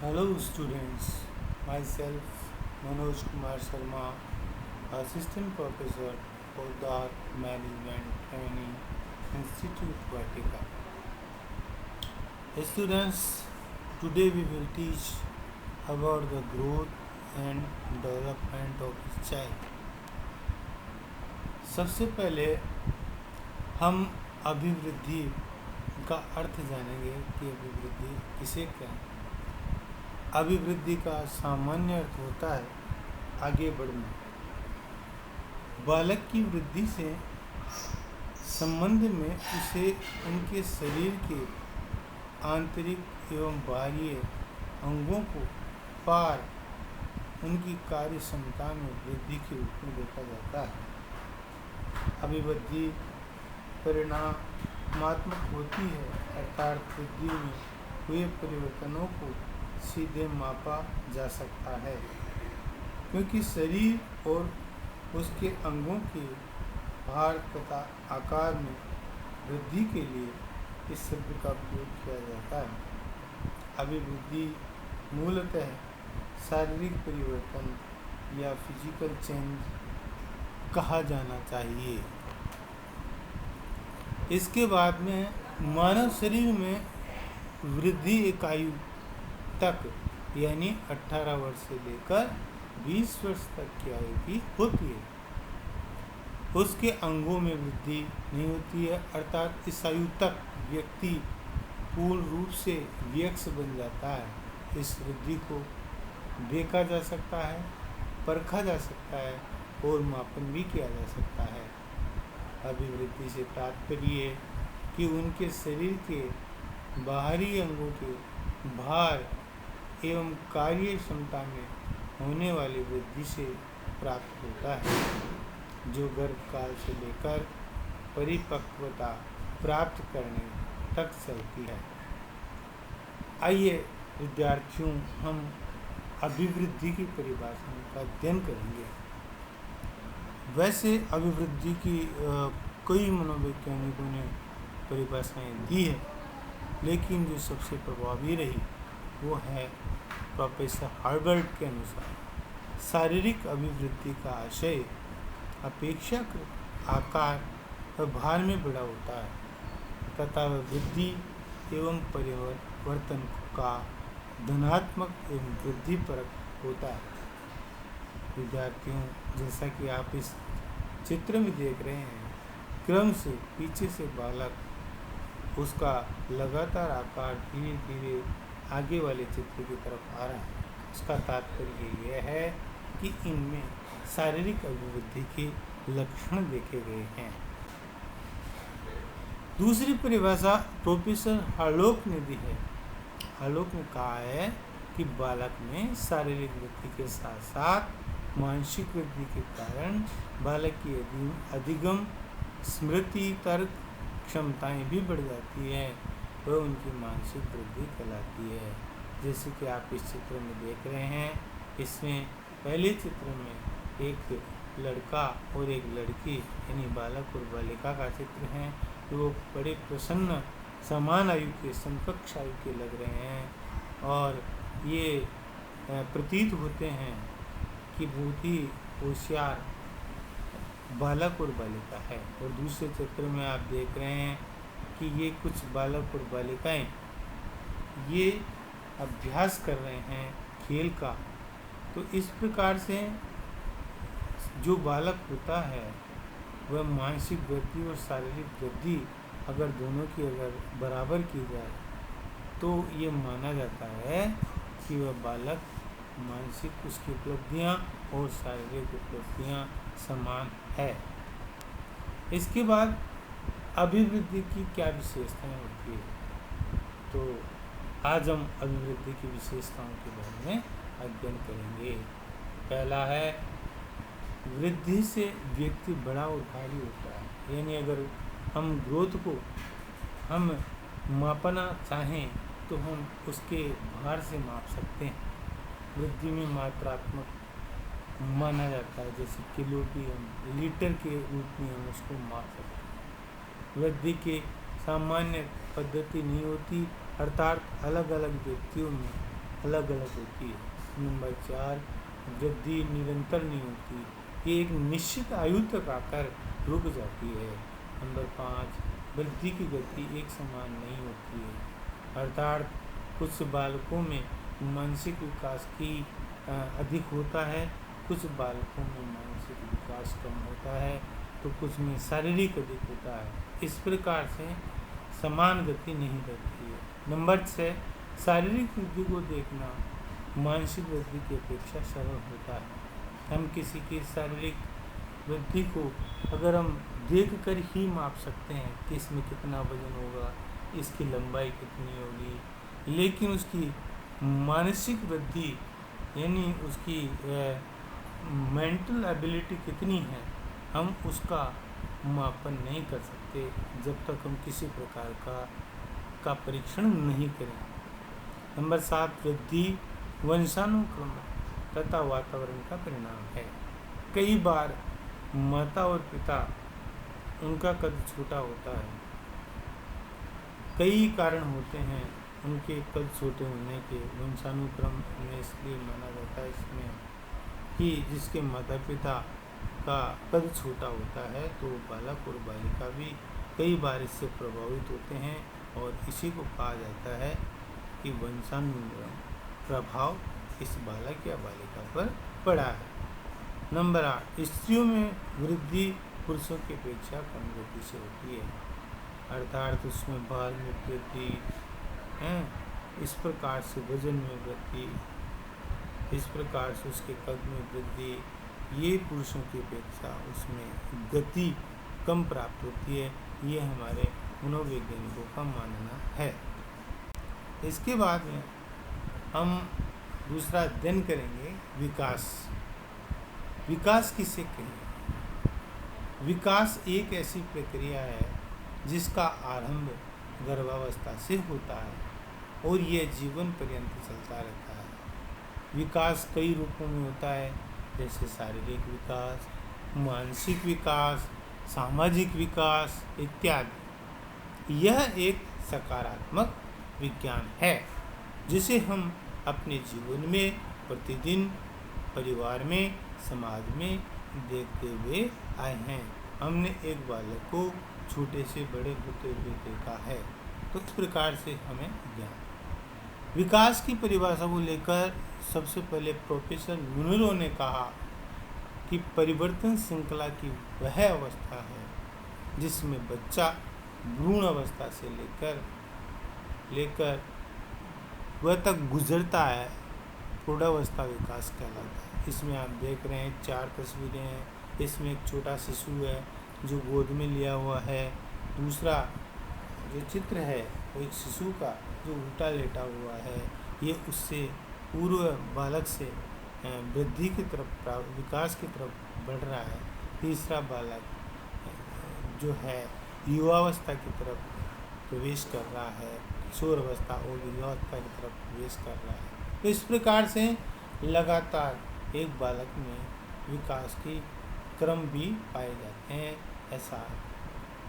Hello students, myself Manoj Kumar Sharma, Assistant Professor, Podar Management Training Institute, Vatika. Students, today we will teach about the growth and development of a child. सबसे पहले हम अभिवृद्धि का अर्थ जानेंगे कि अभिवृद्धि किसे कहते हैं। अभिवृद्धि का सामान्य अर्थ होता है आगे बढ़ना। बालक की वृद्धि से संबंध में उसे उनके शरीर के आंतरिक एवं बाह्य अंगों को पार उनकी कार्य क्षमता में वृद्धि के रूप में देखा जाता है। अभिवृद्धि परिणामात्मक होती है, अर्थात वृद्धि में हुए परिवर्तनों को सीधे मापा जा सकता है, क्योंकि शरीर और उसके अंगों के भार तथा आकार में वृद्धि के लिए इस शब्द का प्रयोग किया जाता है। अभिवृद्धि मूलतः शारीरिक परिवर्तन या फिजिकल चेंज कहा जाना चाहिए। इसके बाद में मानव शरीर में वृद्धि एक आयु तक यानी 18 वर्ष से लेकर 20 वर्ष तक की आयु की होती है। उसके अंगों में वृद्धि नहीं होती है, अर्थात इस आयु तक व्यक्ति पूर्ण रूप से वयस्क बन जाता है। इस वृद्धि को देखा जा सकता है, परखा जा सकता है और मापन भी किया जा सकता है। अभिवृद्धि से तात्पर्य है कि उनके शरीर के बाहरी अंगों के भार एवं कार्य क्षमता में होने वाली वृद्धि से प्राप्त होता है, जो गर्भकाल से लेकर परिपक्वता प्राप्त करने तक चलती है। आइए विद्यार्थियों, हम अभिवृद्धि की परिभाषाओं का अध्ययन करेंगे। वैसे अभिवृद्धि की कई मनोवैज्ञानिकों ने परिभाषाएं दी है, लेकिन जो सबसे प्रभावी रही वो है प्रोफेसर हर्बर्ट के अनुसार शारीरिक अभिवृद्धि का आशय अपेक्षाकृत आकार और भार में बड़ा होता है तथा वह वृद्धि एवं परिवर्तन का धनात्मक एवं वृद्धिपरक होता है। विद्यार्थियों, जैसा कि आप इस चित्र में देख रहे हैं, क्रम से पीछे से बालक उसका लगातार आकार धीरे धीरे आगे वाले चित्र की तरफ आ रहा है। इसका तात्पर्य यह है कि इनमें शारीरिक अभिवृद्धि के लक्षण देखे गए हैं। दूसरी परिभाषा प्रोफेसर हार्लोक ने दी है। हार्लोक ने कहा है कि बालक में शारीरिक वृद्धि के साथ साथ मानसिक वृद्धि के कारण बालक की अधिगम, स्मृति, तर्क क्षमताएं भी बढ़ जाती है, वह उनकी मानसिक वृद्धि कहलाती है। जैसे कि आप इस चित्र में देख रहे हैं, इसमें पहले चित्र में एक लड़का और एक लड़की यानी बालक और बालिका का चित्र है, जो बड़े प्रसन्न समान आयु के, समकक्ष आयु के लग रहे हैं और ये प्रतीत होते हैं कि बहुत ही होशियार बालक और बालिका है। और दूसरे चित्र में आप देख रहे हैं कि ये कुछ बालक और बालिकाएं ये अभ्यास कर रहे हैं खेल का। तो इस प्रकार से जो बालक होता है वह मानसिक वृद्धि और शारीरिक वृद्धि अगर दोनों की अगर बराबर की जाए तो ये माना जाता है कि वह बालक मानसिक उसकी उपलब्धियाँ और शारीरिक उपलब्धियाँ समान है। इसके बाद अभिवृद्धि की क्या विशेषताएं होती है, तो आज हम अभिवृद्धि की विशेषताओं के बारे में अध्ययन करेंगे। पहला है, वृद्धि से व्यक्ति बड़ा और भारी होता है। यानी अगर हम ग्रोथ को हम मापना चाहें तो हम उसके भार से माप सकते हैं। वृद्धि में मात्रात्मक माना जाता है, जैसे किलो की हम लीटर के रूप में हम उसको माप सकते हैं। वृद्धि की सामान्य पद्धति नहीं होती, अर्थात अलग अलग व्यक्तियों में अलग अलग होती है। नंबर 4, वृद्धि निरंतर नहीं होती, ये एक निश्चित आयु तक आकर रुक जाती है। नंबर 5, वृद्धि की गति एक समान नहीं होती है, अर्थात कुछ बालकों में मानसिक विकास की अधिक होता है, कुछ बालकों में मानसिक विकास कम होता है, तो कुछ में शारीरिक अधिक होता है। इस प्रकार से समान गति नहीं रहती है। नंबर 6, शारीरिक वृद्धि को देखना मानसिक वृद्धि की अपेक्षा सरल होता है। हम किसी की शारीरिक वृद्धि को अगर हम देख कर ही माप सकते हैं कि इसमें कितना वजन होगा, इसकी लंबाई कितनी होगी, लेकिन उसकी मानसिक वृद्धि यानी उसकी मेंटल एबिलिटी कितनी है, हम उसका मापन नहीं कर सकते जब तक हम किसी प्रकार का परीक्षण नहीं करें। नंबर 7, वृद्धि वंशानुक्रम तथा वातावरण का परिणाम है। कई बार माता और पिता उनका कद छोटा होता है, कई कारण होते हैं उनके कद छोटे होने के। वंशानुक्रम में इसलिए माना जाता है इसमें कि जिसके माता पिता का कद छोटा होता है तो बालक और बालिका भी कई बार इससे प्रभावित होते हैं, और इसी को कहा जाता है कि वंशानुक्रम प्रभाव इस बालक या बालिका पर पड़ा है। नंबर 8, स्त्रियों में वृद्धि पुरुषों की अपेक्षा कम गति से होती है, अर्थात उसमें बाल में वृद्धि है, इस प्रकार से वजन में वृद्धि, इस प्रकार से उसके कद में वृद्धि, ये पुरुषों की अपेक्षा उसमें गति कम प्राप्त होती है। ये हमारे मनोवैज्ञानिकों का मानना है। इसके बाद में हम दूसरा अध्ययन करेंगे विकास। विकास किसे कहें? विकास एक ऐसी प्रक्रिया है जिसका आरंभ गर्भावस्था से होता है और यह जीवन पर्यंत चलता रहता है। विकास कई रूपों में होता है, जैसे शारीरिक विकास, मानसिक विकास, सामाजिक विकास इत्यादि। यह एक सकारात्मक विज्ञान है जिसे हम अपने जीवन में प्रतिदिन परिवार में समाज में देखते हुए आए हैं। हमने एक बालक को छोटे से बड़े होते हुए देखा है, तो इस प्रकार से हमें ज्ञान। विकास की परिभाषा को लेकर सबसे पहले प्रोफेसर मुनरो ने कहा कि परिवर्तन श्रृंखला की वह अवस्था है जिसमें बच्चा भ्रूण अवस्था से लेकर वह तक गुजरता है, प्रौढ़ावस्था विकास कहलाता है। इसमें आप देख रहे हैं 4 तस्वीरें हैं। इसमें एक छोटा शिशु है जो गोद में लिया हुआ है। दूसरा जो चित्र है वो एक शिशु का जो उल्टा लेटा हुआ है, ये उससे पूर्व बालक से वृद्धि की तरफ विकास की तरफ बढ़ रहा है। तीसरा बालक जो है युवावस्था की तरफ प्रवेश कर रहा है, किशोर अवस्था और युवावस्था की तरफ प्रवेश कर रहा है। तो इस प्रकार से लगातार एक बालक में विकास की क्रम भी पाए जाते हैं, ऐसा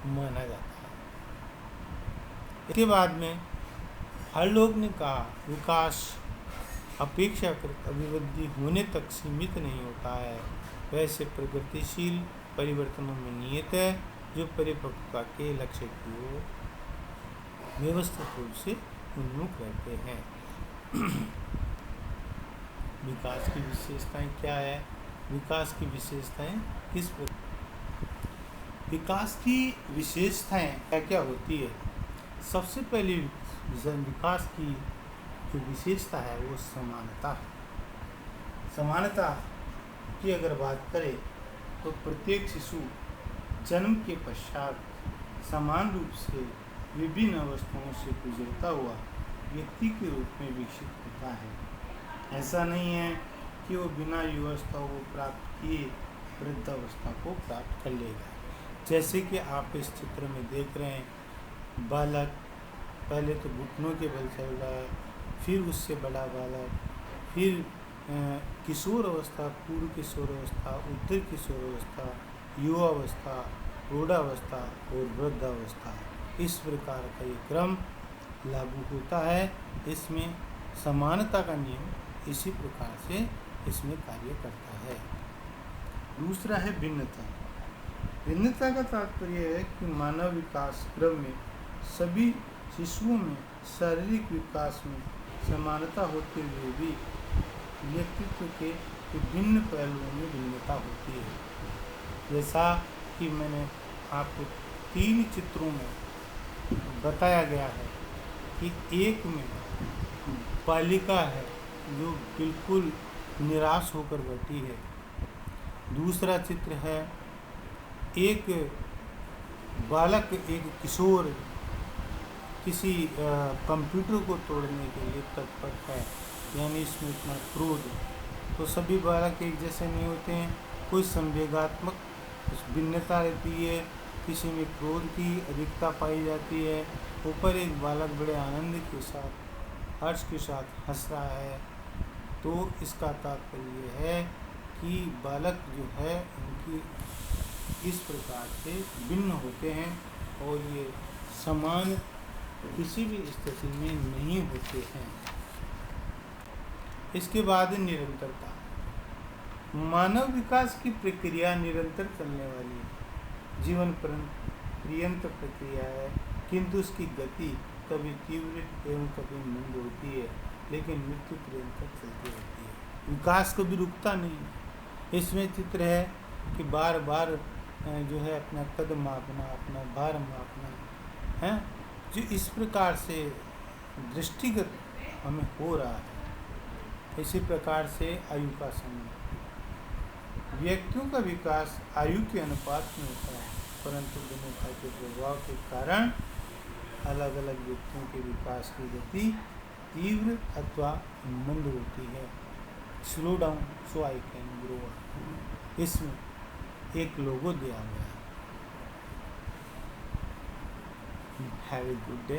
माना जाता है। इसके बाद में हर लोग ने कहा विकास अपेक्षाकृत अभिवृद्धि होने तक सीमित नहीं होता है, वैसे प्रगतिशील परिवर्तनों में नियत है जो परिपक्वता के लक्ष्य की ओर व्यवस्थित रूप से उन्मुख रहते हैं। विकास की विशेषताएं क्या है? विकास की विशेषताएं किस प्रकार? विकास की विशेषताएं क्या क्या होती है? सबसे पहली विकास की जो विशेषता है वो समानता है। समानता की अगर बात करें तो प्रत्येक शिशु जन्म के पश्चात समान रूप से विभिन्न अवस्थाओं से गुजरता हुआ व्यक्ति के रूप में विकसित होता है। ऐसा नहीं है कि वो बिना युवावस्था को प्राप्त किए वृद्धावस्था को प्राप्त कर लेगा। जैसे कि आप इस चित्र में देख रहे हैं, बालक पहले तो घुटनों के बल चल रहा है, फिर उससे बड़ा बालक, फिर किशोर अवस्था, पूर्व किशोर अवस्था, उत्तर किशोर अवस्था, युवावस्था, प्रौढ़ावस्था और वृद्धावस्था। इस प्रकार का ये क्रम लागू होता है। इसमें समानता का नियम इसी प्रकार से इसमें कार्य करता है। दूसरा है भिन्नता। भिन्नता का तात्पर्य है कि मानव विकास क्रम में सभी शिशुओं में शारीरिक विकास में समानता होते हुए भी व्यक्तित्व के विभिन्न पहलुओं में भिन्नता होती है। जैसा कि मैंने आपको 3 चित्रों में बताया गया है कि एक में बालिका है जो बिल्कुल निराश होकर बैठी है। दूसरा चित्र है एक बालक, एक किशोर किसी कंप्यूटर को तोड़ने के लिए तत्पर है, यानी इसमें इतना क्रोध। तो सभी बालक एक जैसे नहीं होते हैं, कोई संवेगात्मक भिन्नता रहती है, किसी में क्रोध की अधिकता पाई जाती है। ऊपर एक बालक बड़े आनंद के साथ, हर्ष के साथ हंस रहा है। तो इसका तात्पर्य है कि बालक जो है इनकी इस प्रकार से भिन्न होते हैं और ये समान किसी भी स्थिति में नहीं होते हैं। इसके बाद निरंतरता। मानव विकास की प्रक्रिया निरंतर चलने वाली है, जीवन पर्यंत प्रक्रिया है, किंतु उसकी गति कभी तीव्र एवं कभी मंद होती है, लेकिन मृत्यु पर्यंत चलती रहती है। विकास कभी रुकता नहीं। इसमें चित्र है कि बार बार जो है अपना कद मापना, अपना भार मापना है, जो इस प्रकार से दृष्टिगत हमें हो रहा है। इसी प्रकार से आयु का समय, व्यक्तियों का विकास आयु के अनुपात में होता है, परंतु भिन्नता के प्रभाव के कारण अलग अलग व्यक्तियों के विकास की गति तीव्र अथवा मंद होती है। Slow down so I can grow up, इसमें एक लोगो दिया गया है। Have a good day.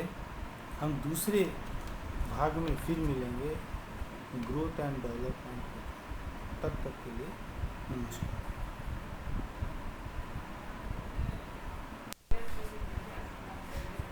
हम दूसरे भाग में फिर मिलेंगे ग्रोथ एंड डेवलपमेंट। तब तक के लिए नमस्कार।